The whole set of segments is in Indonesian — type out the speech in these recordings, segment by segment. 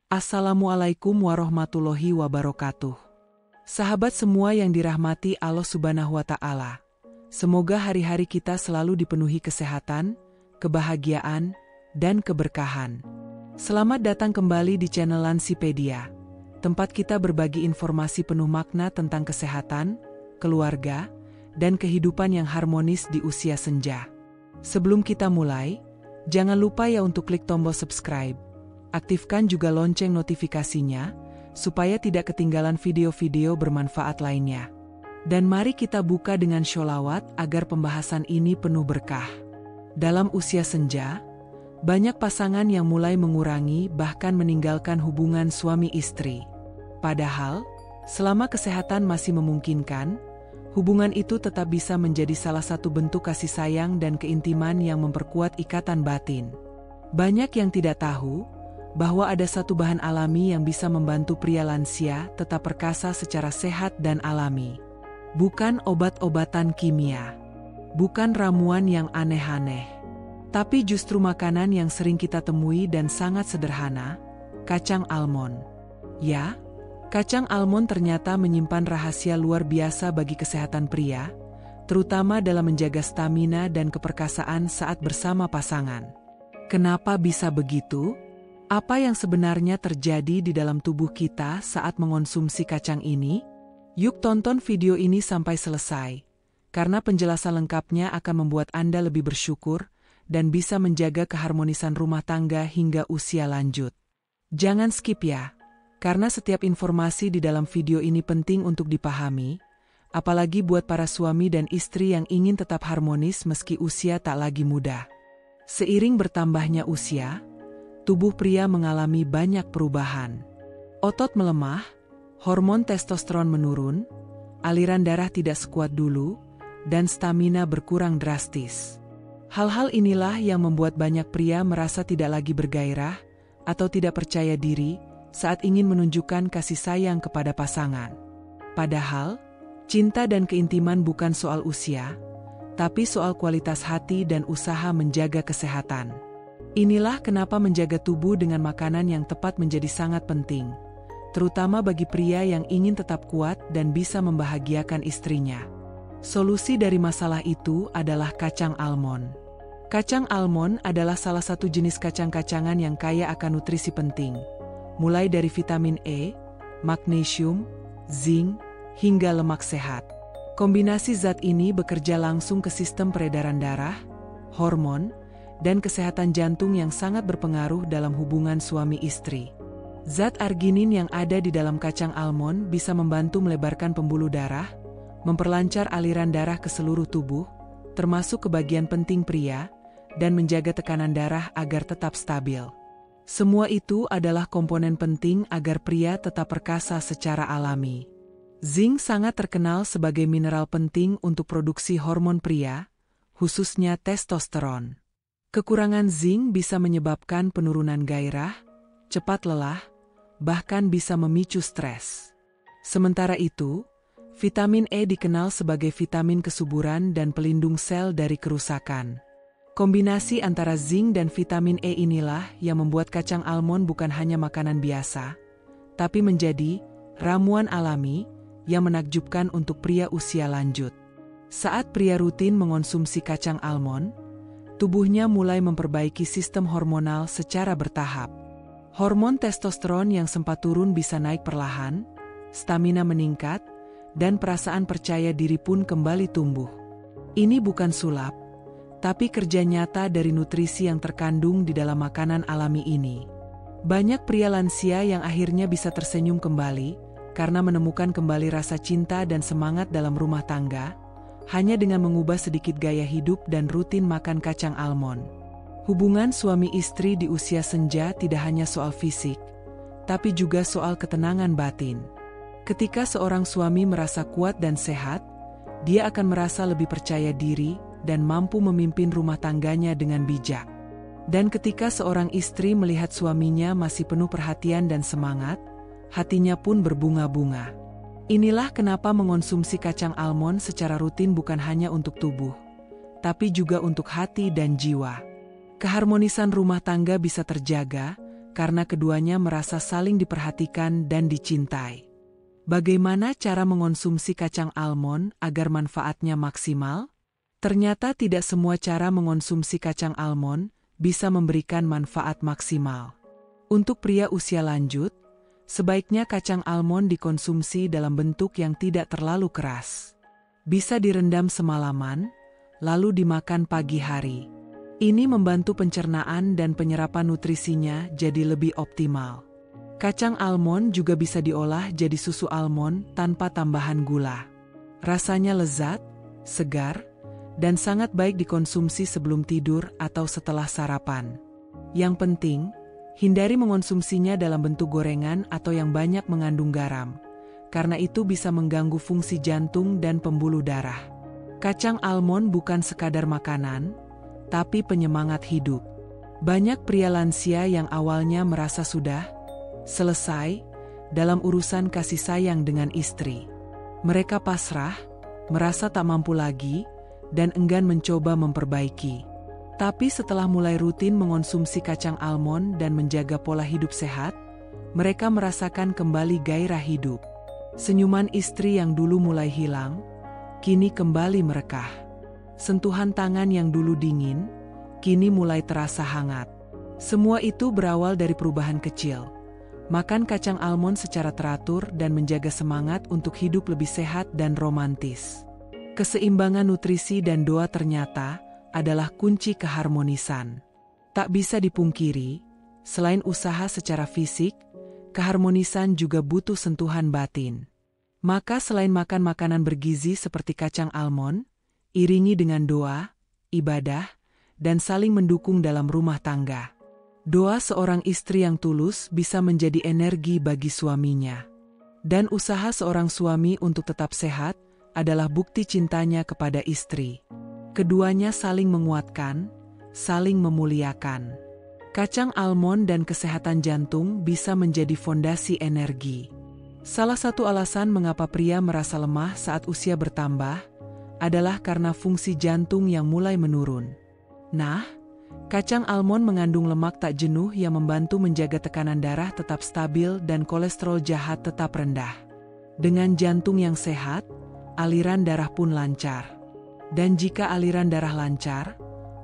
Assalamualaikum warahmatullahi wabarakatuh. Sahabat semua yang dirahmati Allah Subhanahu wa Ta'ala, semoga hari-hari kita selalu dipenuhi kesehatan, kebahagiaan, dan keberkahan. Selamat datang kembali di channel Lansipedia, tempat kita berbagi informasi penuh makna tentang kesehatan, keluarga, dan kehidupan yang harmonis di usia senja. Sebelum kita mulai, jangan lupa ya untuk klik tombol subscribe. Aktifkan juga lonceng notifikasinya, supaya tidak ketinggalan video-video bermanfaat lainnya. Dan mari kita buka dengan sholawat agar pembahasan ini penuh berkah. Dalam usia senja, banyak pasangan yang mulai mengurangi bahkan meninggalkan hubungan suami istri. Padahal, selama kesehatan masih memungkinkan, hubungan itu tetap bisa menjadi salah satu bentuk kasih sayang dan keintiman yang memperkuat ikatan batin. Banyak yang tidak tahu bahwa ada satu bahan alami yang bisa membantu pria lansia tetap perkasa secara sehat dan alami. Bukan obat-obatan kimia, bukan ramuan yang aneh-aneh, tapi justru makanan yang sering kita temui dan sangat sederhana, kacang almond. Ya, kacang almond ternyata menyimpan rahasia luar biasa bagi kesehatan pria, terutama dalam menjaga stamina dan keperkasaan saat bersama pasangan. Kenapa bisa begitu? Apa yang sebenarnya terjadi di dalam tubuh kita saat mengonsumsi kacang ini? Yuk tonton video ini sampai selesai, karena penjelasan lengkapnya akan membuat Anda lebih bersyukur dan bisa menjaga keharmonisan rumah tangga hingga usia lanjut. Jangan skip ya, karena setiap informasi di dalam video ini penting untuk dipahami, apalagi buat para suami dan istri yang ingin tetap harmonis meski usia tak lagi muda. Seiring bertambahnya usia, tubuh pria mengalami banyak perubahan. Otot melemah, hormon testosteron menurun, aliran darah tidak sekuat dulu, dan stamina berkurang drastis. Hal-hal inilah yang membuat banyak pria merasa tidak lagi bergairah atau tidak percaya diri saat ingin menunjukkan kasih sayang kepada pasangan. Padahal, cinta dan keintiman bukan soal usia, tapi soal kualitas hati dan usaha menjaga kesehatan. Inilah kenapa menjaga tubuh dengan makanan yang tepat menjadi sangat penting, terutama bagi pria yang ingin tetap kuat dan bisa membahagiakan istrinya. Solusi dari masalah itu adalah kacang almond. Kacang almond adalah salah satu jenis kacang-kacangan yang kaya akan nutrisi penting, mulai dari vitamin E, magnesium, zinc, hingga lemak sehat. Kombinasi zat ini bekerja langsung ke sistem peredaran darah, hormon, dan kesehatan jantung yang sangat berpengaruh dalam hubungan suami istri. Zat arginin yang ada di dalam kacang almond bisa membantu melebarkan pembuluh darah, memperlancar aliran darah ke seluruh tubuh, termasuk ke bagian penting pria, dan menjaga tekanan darah agar tetap stabil. Semua itu adalah komponen penting agar pria tetap perkasa secara alami. Zinc sangat terkenal sebagai mineral penting untuk produksi hormon pria, khususnya testosteron. Kekurangan zinc bisa menyebabkan penurunan gairah, cepat lelah, bahkan bisa memicu stres. Sementara itu, vitamin E dikenal sebagai vitamin kesuburan dan pelindung sel dari kerusakan. Kombinasi antara zinc dan vitamin E inilah yang membuat kacang almond bukan hanya makanan biasa, tapi menjadi ramuan alami yang menakjubkan untuk pria usia lanjut. Saat pria rutin mengonsumsi kacang almond, tubuhnya mulai memperbaiki sistem hormonal secara bertahap. Hormon testosteron yang sempat turun bisa naik perlahan, stamina meningkat, dan perasaan percaya diri pun kembali tumbuh. Ini bukan sulap, tapi kerja nyata dari nutrisi yang terkandung di dalam makanan alami ini. Banyak pria lansia yang akhirnya bisa tersenyum kembali, karena menemukan kembali rasa cinta dan semangat dalam rumah tangga, hanya dengan mengubah sedikit gaya hidup dan rutin makan kacang almond. Hubungan suami istri di usia senja tidak hanya soal fisik, tapi juga soal ketenangan batin. Ketika seorang suami merasa kuat dan sehat, dia akan merasa lebih percaya diri dan mampu memimpin rumah tangganya dengan bijak. Dan ketika seorang istri melihat suaminya masih penuh perhatian dan semangat, hatinya pun berbunga-bunga. Inilah kenapa mengonsumsi kacang almond secara rutin bukan hanya untuk tubuh, tapi juga untuk hati dan jiwa. Keharmonisan rumah tangga bisa terjaga karena keduanya merasa saling diperhatikan dan dicintai. Bagaimana cara mengonsumsi kacang almond agar manfaatnya maksimal? Ternyata tidak semua cara mengonsumsi kacang almond bisa memberikan manfaat maksimal. Untuk pria usia lanjut, sebaiknya kacang almond dikonsumsi dalam bentuk yang tidak terlalu keras. Bisa direndam semalaman, lalu dimakan pagi hari. Ini membantu pencernaan dan penyerapan nutrisinya jadi lebih optimal. Kacang almond juga bisa diolah jadi susu almond tanpa tambahan gula. Rasanya lezat, segar, dan sangat baik dikonsumsi sebelum tidur atau setelah sarapan. Yang penting, hindari mengonsumsinya dalam bentuk gorengan atau yang banyak mengandung garam, karena itu bisa mengganggu fungsi jantung dan pembuluh darah. Kacang almond bukan sekadar makanan, tapi penyemangat hidup. Banyak pria lansia yang awalnya merasa sudah selesai dalam urusan kasih sayang dengan istri. Mereka pasrah, merasa tak mampu lagi, dan enggan mencoba memperbaiki. Tapi setelah mulai rutin mengonsumsi kacang almond dan menjaga pola hidup sehat, mereka merasakan kembali gairah hidup. Senyuman istri yang dulu mulai hilang, kini kembali merekah. Sentuhan tangan yang dulu dingin, kini mulai terasa hangat. Semua itu berawal dari perubahan kecil. Makan kacang almond secara teratur dan menjaga semangat untuk hidup lebih sehat dan romantis. Keseimbangan nutrisi dan doa ternyata adalah kunci keharmonisan. Tak bisa dipungkiri, selain usaha secara fisik, keharmonisan juga butuh sentuhan batin. Maka selain makan makanan bergizi seperti kacang almond, iringi dengan doa, ibadah, dan saling mendukung dalam rumah tangga. Doa seorang istri yang tulus bisa menjadi energi bagi suaminya. Dan usaha seorang suami untuk tetap sehat adalah bukti cintanya kepada istri. Keduanya saling menguatkan, saling memuliakan. Kacang almond dan kesehatan jantung bisa menjadi fondasi energi. Salah satu alasan mengapa pria merasa lemah saat usia bertambah adalah karena fungsi jantung yang mulai menurun. Nah, kacang almond mengandung lemak tak jenuh yang membantu menjaga tekanan darah tetap stabil dan kolesterol jahat tetap rendah. Dengan jantung yang sehat, aliran darah pun lancar. Dan jika aliran darah lancar,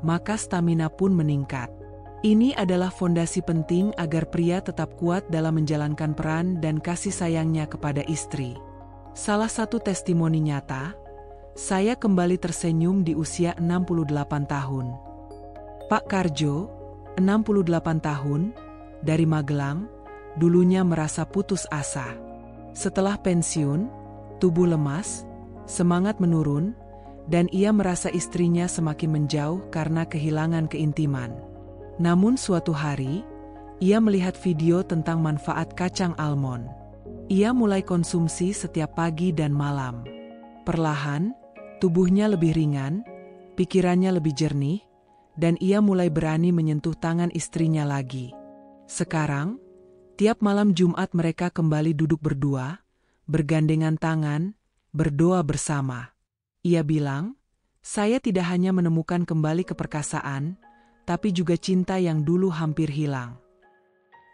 maka stamina pun meningkat. Ini adalah fondasi penting agar pria tetap kuat dalam menjalankan peran dan kasih sayangnya kepada istri. Salah satu testimoni nyata, saya kembali tersenyum di usia 68 tahun. Pak Karjo, 68 tahun, dari Magelang, dulunya merasa putus asa. Setelah pensiun, tubuh lemas, semangat menurun, dan ia merasa istrinya semakin menjauh karena kehilangan keintiman. Namun suatu hari, ia melihat video tentang manfaat kacang almond. Ia mulai konsumsi setiap pagi dan malam. Perlahan, tubuhnya lebih ringan, pikirannya lebih jernih, dan ia mulai berani menyentuh tangan istrinya lagi. Sekarang, tiap malam Jumat mereka kembali duduk berdua, bergandengan tangan, berdoa bersama. Ia bilang, "Saya tidak hanya menemukan kembali keperkasaan, tapi juga cinta yang dulu hampir hilang."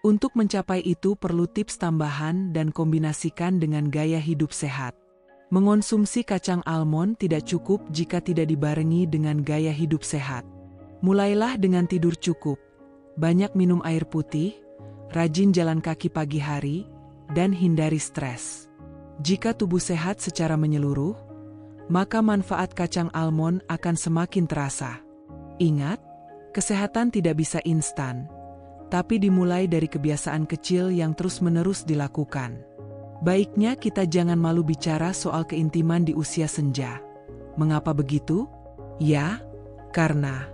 Untuk mencapai itu perlu tips tambahan dan kombinasikan dengan gaya hidup sehat. Mengonsumsi kacang almond tidak cukup jika tidak dibarengi dengan gaya hidup sehat. Mulailah dengan tidur cukup, banyak minum air putih, rajin jalan kaki pagi hari, dan hindari stres. Jika tubuh sehat secara menyeluruh, maka manfaat kacang almond akan semakin terasa. Ingat, kesehatan tidak bisa instan, tapi dimulai dari kebiasaan kecil yang terus-menerus dilakukan. Baiknya kita jangan malu bicara soal keintiman di usia senja. Mengapa begitu? Ya, karena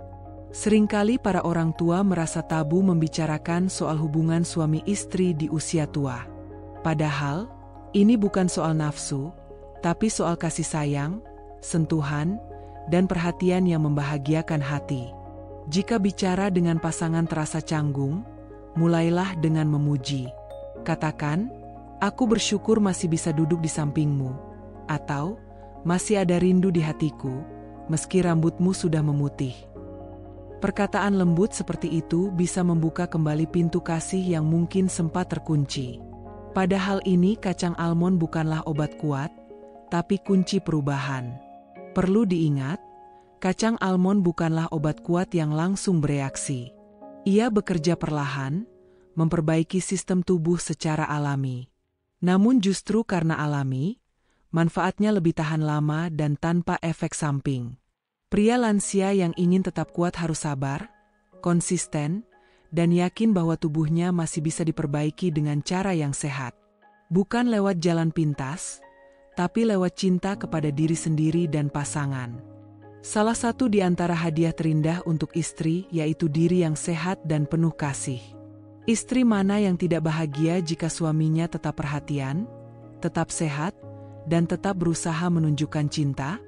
seringkali para orang tua merasa tabu membicarakan soal hubungan suami istri di usia tua. Padahal, ini bukan soal nafsu, tapi soal kasih sayang, sentuhan, dan perhatian yang membahagiakan hati. Jika bicara dengan pasangan terasa canggung, mulailah dengan memuji. Katakan, "Aku bersyukur masih bisa duduk di sampingmu," atau "Masih ada rindu di hatiku, meski rambutmu sudah memutih." Perkataan lembut seperti itu bisa membuka kembali pintu kasih yang mungkin sempat terkunci. Padahal ini kacang almond bukanlah obat kuat, tapi kunci perubahan. Perlu diingat, kacang almond bukanlah obat kuat yang langsung bereaksi. Ia bekerja perlahan, memperbaiki sistem tubuh secara alami. Namun justru karena alami, manfaatnya lebih tahan lama dan tanpa efek samping. Pria lansia yang ingin tetap kuat harus sabar, konsisten, dan yakin bahwa tubuhnya masih bisa diperbaiki dengan cara yang sehat. Bukan lewat jalan pintas, tapi lewat cinta kepada diri sendiri dan pasangan. Salah satu di antara hadiah terindah untuk istri yaitu diri yang sehat dan penuh kasih. Istri mana yang tidak bahagia jika suaminya tetap perhatian, tetap sehat, dan tetap berusaha menunjukkan cinta?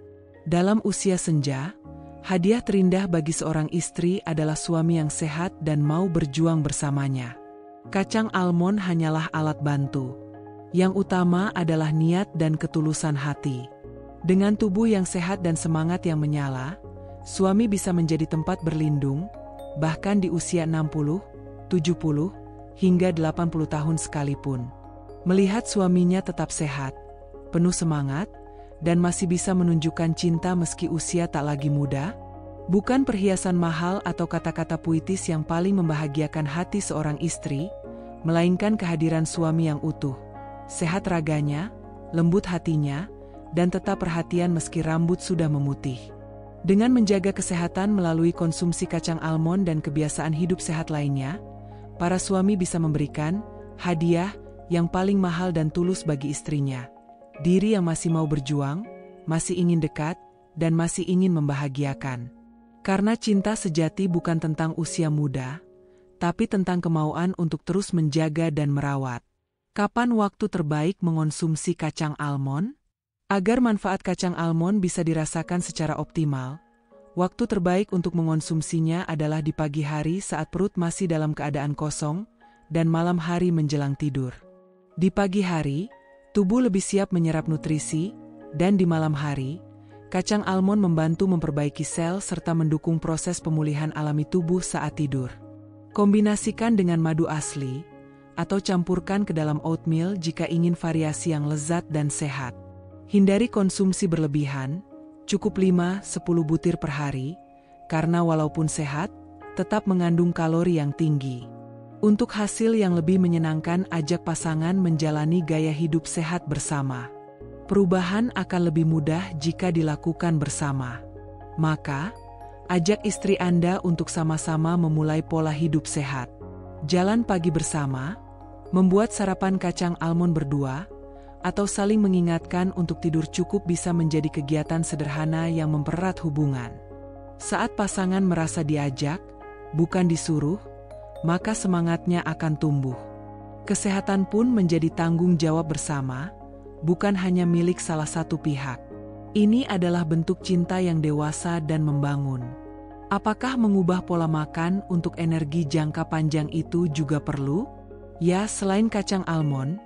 Dalam usia senja, hadiah terindah bagi seorang istri adalah suami yang sehat dan mau berjuang bersamanya. Kacang almond hanyalah alat bantu. Yang utama adalah niat dan ketulusan hati. Dengan tubuh yang sehat dan semangat yang menyala, suami bisa menjadi tempat berlindung, bahkan di usia 60, 70, hingga 80 tahun sekalipun. Melihat suaminya tetap sehat, penuh semangat, dan masih bisa menunjukkan cinta meski usia tak lagi muda, bukan perhiasan mahal atau kata-kata puitis yang paling membahagiakan hati seorang istri, melainkan kehadiran suami yang utuh, sehat raganya, lembut hatinya, dan tetap perhatian meski rambut sudah memutih. Dengan menjaga kesehatan melalui konsumsi kacang almond dan kebiasaan hidup sehat lainnya, para suami bisa memberikan hadiah yang paling mahal dan tulus bagi istrinya. Diri yang masih mau berjuang, masih ingin dekat, dan masih ingin membahagiakan. Karena cinta sejati bukan tentang usia muda, tapi tentang kemauan untuk terus menjaga dan merawat. Kapan waktu terbaik mengonsumsi kacang almond? Agar manfaat kacang almond bisa dirasakan secara optimal, waktu terbaik untuk mengonsumsinya adalah di pagi hari saat perut masih dalam keadaan kosong, dan malam hari menjelang tidur. Di pagi hari, tubuh lebih siap menyerap nutrisi, dan di malam hari, kacang almond membantu memperbaiki sel serta mendukung proses pemulihan alami tubuh saat tidur. Kombinasikan dengan madu asli, atau campurkan ke dalam oatmeal jika ingin variasi yang lezat dan sehat. Hindari konsumsi berlebihan, cukup 5-10 butir per hari, karena walaupun sehat, tetap mengandung kalori yang tinggi. Untuk hasil yang lebih menyenangkan, ajak pasangan menjalani gaya hidup sehat bersama. Perubahan akan lebih mudah jika dilakukan bersama. Maka, ajak istri Anda untuk sama-sama memulai pola hidup sehat. Jalan pagi bersama, membuat sarapan kacang almond berdua, atau saling mengingatkan untuk tidur cukup bisa menjadi kegiatan sederhana yang mempererat hubungan. Saat pasangan merasa diajak, bukan disuruh, maka semangatnya akan tumbuh. Kesehatan pun menjadi tanggung jawab bersama, bukan hanya milik salah satu pihak. Ini adalah bentuk cinta yang dewasa dan membangun. Apakah mengubah pola makan untuk energi jangka panjang itu juga perlu? Ya, selain kacang almond,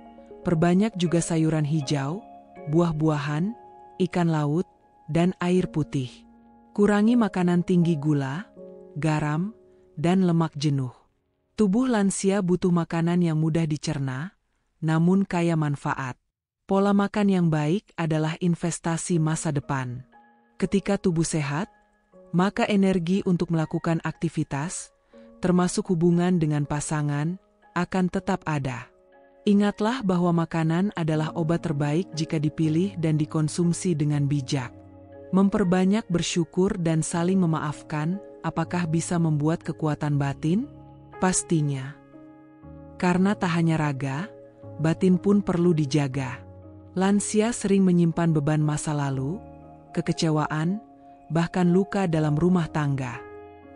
perbanyak juga sayuran hijau, buah-buahan, ikan laut, dan air putih. Kurangi makanan tinggi gula, garam, dan lemak jenuh. Tubuh lansia butuh makanan yang mudah dicerna, namun kaya manfaat. Pola makan yang baik adalah investasi masa depan. Ketika tubuh sehat, maka energi untuk melakukan aktivitas, termasuk hubungan dengan pasangan, akan tetap ada. Ingatlah bahwa makanan adalah obat terbaik jika dipilih dan dikonsumsi dengan bijak. Memperbanyak bersyukur dan saling memaafkan, apakah bisa membuat kekuatan batin? Pastinya. Karena tak hanya raga, batin pun perlu dijaga. Lansia sering menyimpan beban masa lalu, kekecewaan, bahkan luka dalam rumah tangga.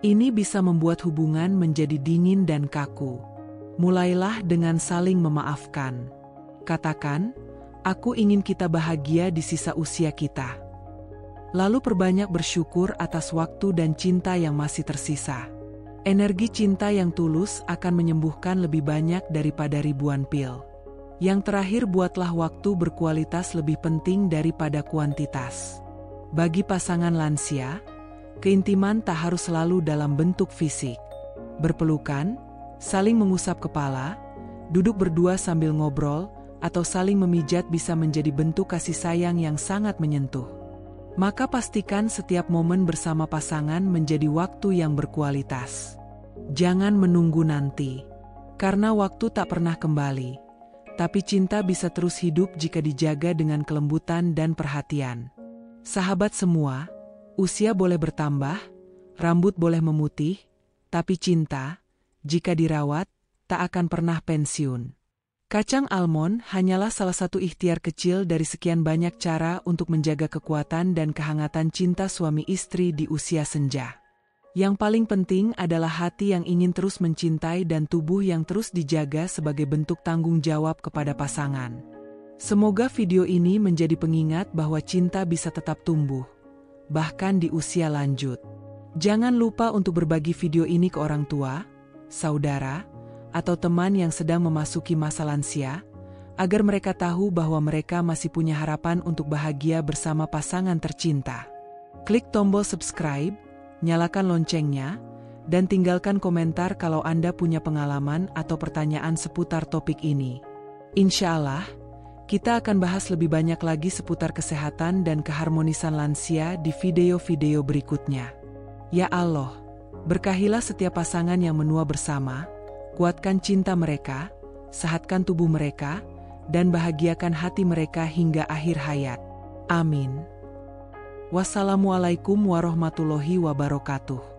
Ini bisa membuat hubungan menjadi dingin dan kaku. Mulailah dengan saling memaafkan. Katakan, "Aku ingin kita bahagia di sisa usia kita." Lalu perbanyak bersyukur atas waktu dan cinta yang masih tersisa. Energi cinta yang tulus akan menyembuhkan lebih banyak daripada ribuan pil. Yang terakhir, buatlah waktu berkualitas lebih penting daripada kuantitas. Bagi pasangan lansia, Keintiman tak harus selalu dalam bentuk fisik. Berpelukan, saling mengusap kepala, duduk berdua sambil ngobrol, atau saling memijat bisa menjadi bentuk kasih sayang yang sangat menyentuh. Maka pastikan setiap momen bersama pasangan menjadi waktu yang berkualitas. Jangan menunggu nanti, karena waktu tak pernah kembali. Tapi cinta bisa terus hidup jika dijaga dengan kelembutan dan perhatian. Sahabat semua, usia boleh bertambah, rambut boleh memutih, tapi cinta, jika dirawat, tak akan pernah pensiun. Kacang almond hanyalah salah satu ikhtiar kecil dari sekian banyak cara untuk menjaga kekuatan dan kehangatan cinta suami istri di usia senja. Yang paling penting adalah hati yang ingin terus mencintai dan tubuh yang terus dijaga sebagai bentuk tanggung jawab kepada pasangan. Semoga video ini menjadi pengingat bahwa cinta bisa tetap tumbuh, bahkan di usia lanjut. Jangan lupa untuk berbagi video ini ke orang tua, saudara, atau teman yang sedang memasuki masa lansia, agar mereka tahu bahwa mereka masih punya harapan untuk bahagia bersama pasangan tercinta. Klik tombol subscribe, nyalakan loncengnya, dan tinggalkan komentar kalau Anda punya pengalaman atau pertanyaan seputar topik ini. Insya Allah, kita akan bahas lebih banyak lagi seputar kesehatan dan keharmonisan lansia di video-video berikutnya. Ya Allah, berkahilah setiap pasangan yang menua bersama, kuatkan cinta mereka, sehatkan tubuh mereka, dan bahagiakan hati mereka hingga akhir hayat. Amin. Wassalamualaikum warahmatullahi wabarakatuh.